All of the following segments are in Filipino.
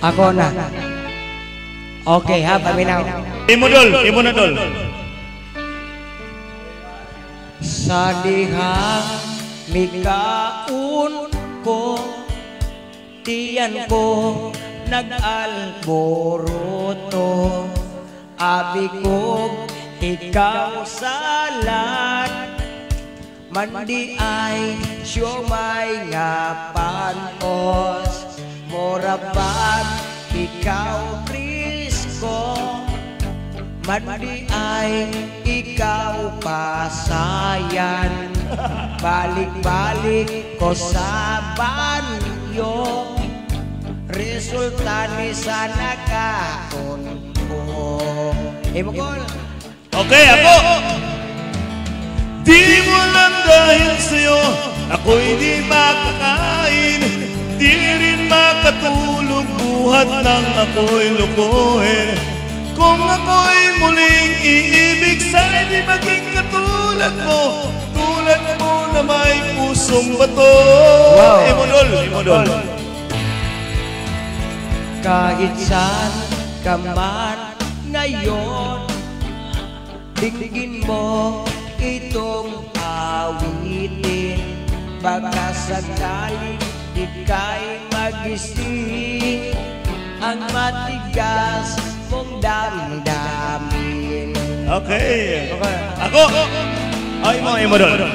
Ako na. Okay ha, paminaw. Imo na dol. Sa dihang mikaun ko, tiyan ko nag-alboroto. Abi ko, ikaw salat. Mandi ay siyomay nga panos. Morabat, ikaw Prisco. Mandi ay ikaw pasayan. Balik-balik ko sa banyo. Resulta ni sana kahon ko. Imukol. Okay, ako. Di mo lang dahil sa'yo ako'y di makakain. Di rin makatulog buhat nang ako'y lukuhin. Kung ako'y muling iibig, sa'y di maging katulad mo. Tulad mo na may pusong bato. Wow. Imodol. Kahit saan ka man ngayon, digdigin mo itong awitin. Baka sakaling ika'y magising ang matigas mong damdamin. Okay. Ako. Ay mo, imodol.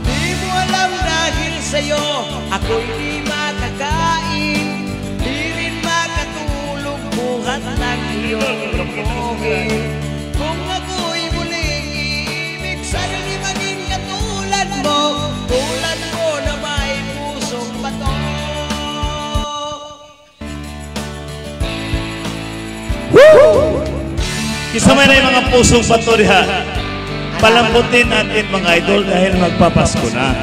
Di mo alam dahil sa'yo ako'y di makakain. Di rin makatulog buhat ng iyong lukuhin. Kung ako'y muling iibig, sana di maging katulad mo. Tulad mo na may pusong bato. Woo! Kisama na yung mga pusong bato diha. Palambutin natin mga idol dahil magpapasko na.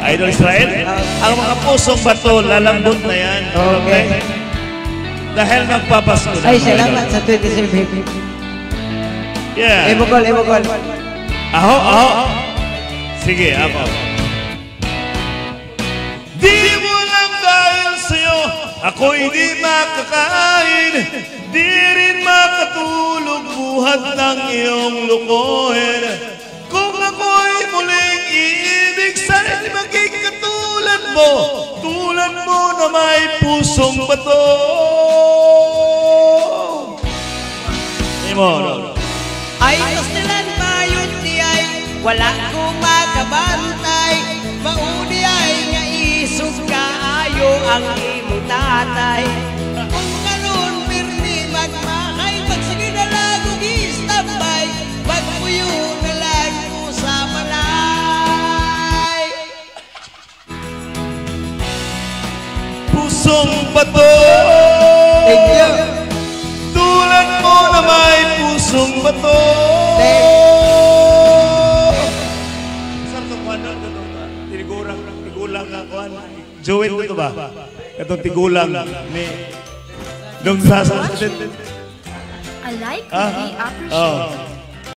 Idol Israel, ang mga pusong bato, lalambot na yan. Okay? Dahil magpapasko na. Ay, salamat sa 27. Yeah. Imukol. Aho. Sige, ako. Di mo lang dahil sa'yo ako'y di makakain. Di rin makatulog buhat ng iyong lukuhin. Kung ako'y muling iibig, sa'y di maging katulad mo. Tulad mo na may pusong bato. Imodol. Ay, kastilan mayot di ay wala kong makabantay. Mauni ay nga isog kaayo ang imong tatay. Kung karon pirmi magmahay, pagsige na lang og istambay. Magpuyo na lang ko sa malay. Pusong bato. Thank you. Tulad mo na may pusong bato. Tigulang nga kuhan. Joey ito ba? Itong tigulang ni nung sasagot. I like to be appreciated.